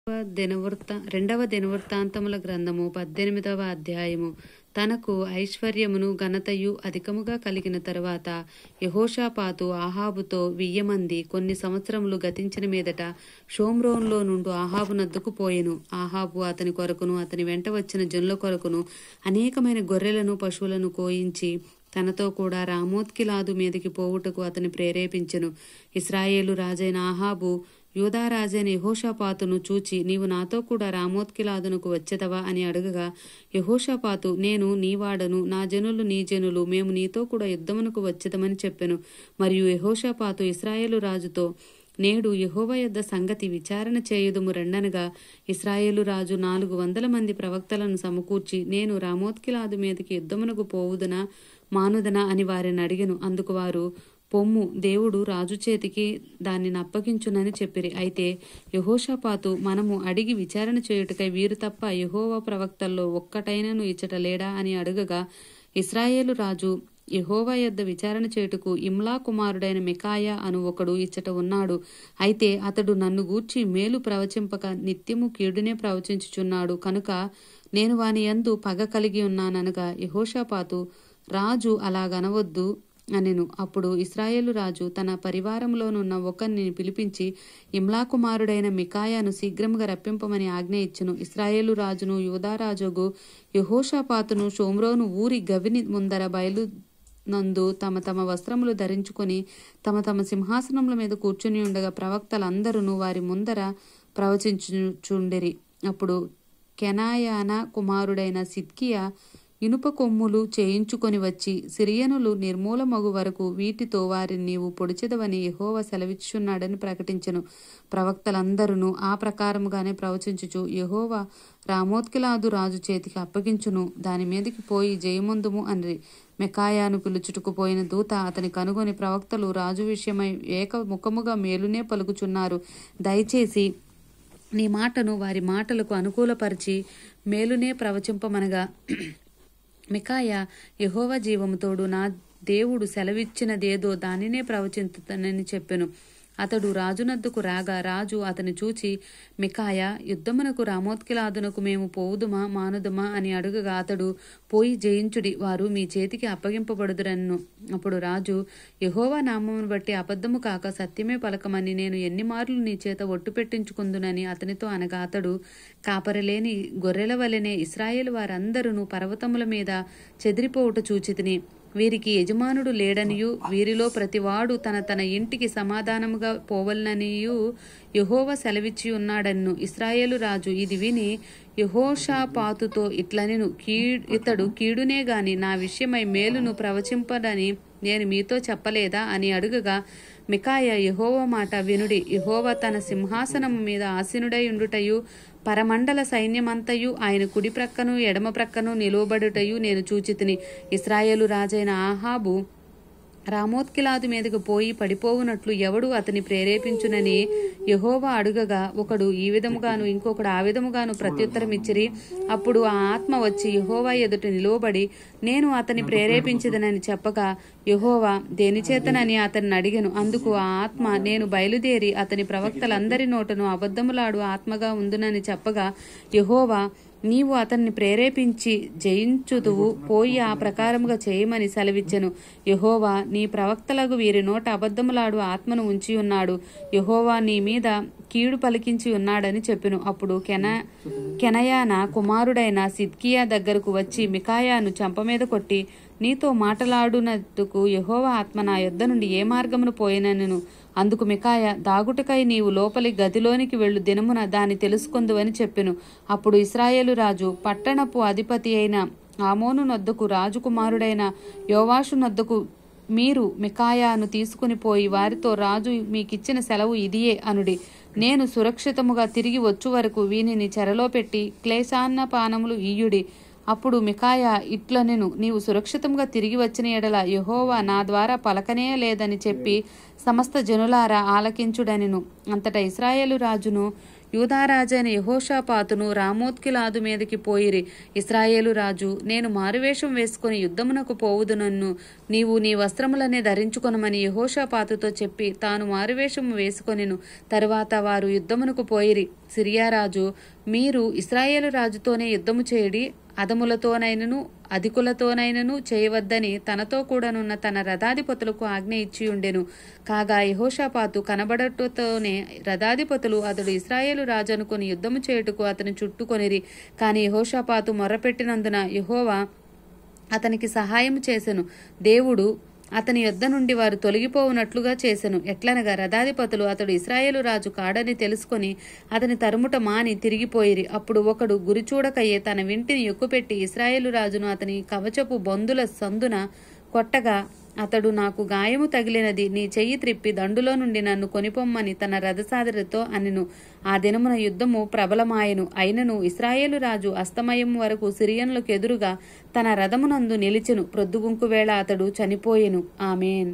రెండవ దినవృత్తాంతముల గ్రంథము 18వ అధ్యాయము. తనకు ఐశ్వర్యమును ఘనతయు అధికముగా కలిగిన తరువాత యెహోషాపాతు ఆహాబుతో 1000 మంది కొన్ని సంవత్సరములు గతించిన మీదట షోమ్రోనులో నుండి ఆహాబు నద్దకు పోయెను. ఆహాబు అతని కొరకును అతని వెంట వచ్చిన జనుల కొరకును అనేకమైన గొర్రెలను పశువులను కోయించి తనతో కూడా రామోత్గిలాదు మీదకి పోవుటకు అతని ప్రేరేపించెను. ఇశ్రాయేలు రాజైన ఆహాబు యూదారాజైన యెహోషాపాతును చూచి, నీవు నాతో కూడా రామోత్గిలాదునకు వచ్చెదవా అని అడగగా, యెహోషాపాతు, నేను నీవాడను, నా జనులు నీ జనులు, మేము నీతో కూడా యుద్ధమునకు వచ్చెదమని చెప్పెను. మరియు యెహోషాపాతు ఇశ్రాయేలు రాజుతో, నేడు యెహోవా యొద్ద సంగతి విచారణ చేయుదుము రెండనగా, ఇశ్రాయేలు రాజు 400 మంది ప్రవక్తలను సమకూర్చి, నేను రామోత్గిలాదు మీదకి యుద్ధమునకు పోవుదనా మానుదనా అని వారిని అడిగెను. అందుకు వారు, పొమ్ము, దేవుడు రాజు చేతికి దానిని అప్పగించునని చెప్పిరి. అయితే యెహోషాపాతు, మనము అడిగి విచారణ చేయుటకై వీరు తప్ప యెహోవా ప్రవక్తల్లో ఒక్కటైనను ఇచ్చట లేడా అని అడగగా, ఇశ్రాయేలు రాజు, యెహోవా యొద్ద విచారణ చేయుటకు ఇమ్లా కుమారుడైన మికాయా అను ఒకడు ఇచ్చట ఉన్నాడు. అయితే అతడు నన్ను గూర్చి మేలు ప్రవచింపక నిత్యము కీడునే ప్రవచించుచున్నాడు. కనుక నేను వాని యందు పగ కలిగి ఉన్నాననగా, యెహోషాపాతు, రాజు అలాగనవద్దు అనెను. అప్పుడు ఇశ్రాయేలు రాజు తన పరివారంలోనున్న ఒకరిని పిలిపించి, ఇమ్లా కుమారుడైన మికాయాను శీఘ్రముగా రప్పింపమని ఆజ్ఞ ఇచ్చెను. ఇశ్రాయేలు రాజును యూదారాజుగు యెహోషాపాతును షోమ్రోను ఊరి గవిని ముందర బయలునందు తమ తమ వస్త్రములు ధరించుకొని తమ తమ సింహాసనముల మీద కూర్చుని ఉండగా ప్రవక్తలందరూ వారి ముందర ప్రవచించుచుండిరి. అప్పుడు కెనాయాన కుమారుడైన సిద్కియా ఇనుప కొమ్ములు చేయించుకొని వచ్చి, సిరియనులు నిర్మూలమగు వరకు వీటితో వారిని నీవు పొడిచెదవని యెహోవా సెలవిచ్చున్నాడని ప్రకటించెను. ప్రవక్తలందరూ ఆ ప్రకారముగానే ప్రవచించుచు, యెహోవా రామోత్గిలాదు రాజు చేతికి అప్పగించును, దాని మీదకి పోయి జయముందుము అనిరి. మికాయాను పిలుచుటకు పోయిన దూత అతని కనుగొని, ప్రవక్తలు రాజు విషయమై ఏకముఖముగా మేలునే పలుకుచున్నారు, దయచేసి నీ మాటను వారి మాటలకు అనుకూలపరిచి మేలునే ప్రవచింపమనగా, మికాయా, యెహోవా జీవముతోడు నా దేవుడు సెలవిచ్చినదేదో దానినే ప్రవచింతునని చెప్పెను. అతడు రాజునద్దకు రాగా రాజు అతని చూచి, మికాయా, యుద్ధమునకు రామోత్గిలాదునకు మేము పోవుదుమా మానుదుమా అని అడుగగా, అతడు, పోయి జయించుడి, వారు మీ చేతికి అప్పగింపబడుదురన్ను. అప్పుడు రాజు, యెహోవా నామమును బట్టి అబద్ధము కాక సత్యమే పలకమని నేను ఎన్ని మార్లు నీ చేత ఒట్టు పెట్టించుకుందునని అతనితో అనగా, అతడు, కాపరలేని గొర్రెల వలెనే ఇశ్రాయేలు వారందరూ పర్వతముల మీద చెదిరిపోవుట చూచితిని. వీరికి యజమానుడు లేడనియు వీరిలో ప్రతివాడు తన తన ఇంటికి సమాధానముగా పోవలననియు యెహోవా సెలవిచ్చి ఉన్నాడన్ను. ఇశ్రాయేలు రాజు ఇది విని యెహోషాపాతుతో ఇట్లనెను, ఇతడు కీడునే గాని నా విషయమై మేలును ప్రవచింపడని నేను మీతో చెప్పలేదా అని అడుగగా, మికాయా, యెహోవా మాట వినుడి, యెహోవా తన సింహాసనము మీద ఆసీనుడై ఉండుటయు పరమండల సైన్యమంతయు ఆయన కుడి ప్రక్కను ఎడమ ప్రక్కను నిలువబడుటయు నేను చూచితిని. ఇశ్రాయేలు రాజైన ఆహాబు రామోత్గిలాదు మీదకు పోయి పడిపోవునట్లు ఎవడు అతని ప్రేరేపించునని యెహోవా అడుగగా, ఒకడు ఈ విధముగాను ఇంకొకడు ఆ విధముగాను ప్రత్యుత్తరమిచ్చిరి. అప్పుడు ఆ ఆత్మ వచ్చి యెహోవా ఎదుట నిలువబడి, నేను అతని ప్రేరేపించదనని చెప్పగా, యెహోవా దేనిచేతనని అతన్ని అడిగెను. అందుకు ఆ ఆత్మ, నేను బయలుదేరి అతని ప్రవక్తలందరి నోటను అబద్ధములాడు ఆత్మగా ఉందునని చెప్పగా, యెహోవా, నీవు అతన్ని ప్రేరేపించి జయించుదువు, పోయి ఆ ప్రకారముగా చేయమని సెలవిచ్చెను. యెహోవా నీ ప్రవక్తలకు వీరి నోట అబద్ధములాడు ఆత్మను ఉంచి ఉన్నాడు, యెహోవా నీ మీద కీడు పలికించి ఉన్నాడని చెప్పెను. అప్పుడు కెనయానా కుమారుడైన సిద్కియా దగ్గరకు వచ్చి మికాయాను చెంపమీద కొట్టి, నీతో మాటలాడునట్టుకు యెహోవా ఆత్మ నా యొద్ద నుండి ఏ మార్గమును పోయినను. అందుకు మికాయా, దాగుటకై నీవు లోపలి గదిలోనికి వెళ్ళు, దినమున దాన్ని తెలుసుకొందువని చెప్పెను. అప్పుడు ఇశ్రాయేలు రాజు పట్టణపు అధిపతి అయిన ఆమోను నొద్దకు రాజకుమారుడైన యోవాషు నొద్దకు, మీరు మికాయాను తీసుకుని పోయి వారితో, రాజు మీకిచ్చిన సెలవు ఇదియే అనుడి. నేను సురక్షితముగా తిరిగి వచ్చు వరకు వీనిని చెరలో పెట్టి క్లేశాన్న పానములు ఇయ్యుడి. అప్పుడు మికాయా ఇట్లనెను, నీవు సురక్షితంగా తిరిగి వచ్చిన ఎడల యెహోవా నా ద్వారా పలకనే లేదని చెప్పి సమస్త జనులారా ఆలకించుడనెను. అంతటా ఇశ్రాయేలు రాజును యూదారాజైన యెహోషాపాతును రామోత్గిలాదు మీదకి పోయిరి. ఇశ్రాయేలు రాజు, నేను మారువేషం వేసుకుని యుద్ధమునకు పోవుదునన్ను, నీవు నీ వస్త్రములనే ధరించుకొనమని యెహోషాపాతుతో చెప్పి తాను మారువేషము వేసుకొనెను. తరువాత వారు యుద్ధమునకు పోయిరి. సిరియా రాజు, మీరు ఇశ్రాయేలు రాజుతోనే యుద్ధము చేయడి, అదములతోనైనను అధికులతోనైనను చేయవద్దని తనతో కూడానున్న తన రథాధిపతులకు ఆజ్ఞ ఇచ్చియుండెను. కాగా యెహోషాపాతు కనబడటతోనే రథాధిపతులు అతడు ఇశ్రాయేలు రాజు అనుకుని యుద్ధము చేయుటకు అతని చుట్టుకొనిరి. కాని యెహోషాపాతు మొర్రపెట్టినందున యెహోవా అతనికి సహాయం చేసెను. దేవుడు అతని యొద్ద నుండి వారు తొలగిపోవునట్లుగా చేసెను. ఎట్లనగా రథాధిపతులు అతడు ఇశ్రాయేలు రాజు కాడని తెలుసుకొని అతని తరుముట మాని తిరిగిపోయిరి. అప్పుడు ఒకడు గురిచూడకయే తన వింటిని ఎక్కుపెట్టి ఇశ్రాయేలు రాజును అతని కవచపు బొందుల సందున కొట్టగా అతడు, నాకు గాయము తగిలినది, నీ చెయ్యి త్రిప్పి దండులో నుండి నన్ను కొనిపొమ్మని తన రథసారథితో అనెను. ఆ దినమున యుద్ధము ప్రబలమాయెను. అయినను ఇశ్రాయేలు రాజు అస్తమయం వరకు సిరియనులకు ఎదురుగా తన రథమునందు నిలిచెను. ప్రొద్దుగుంకు వేళ అతడు చనిపోయెను. ఆమేన్.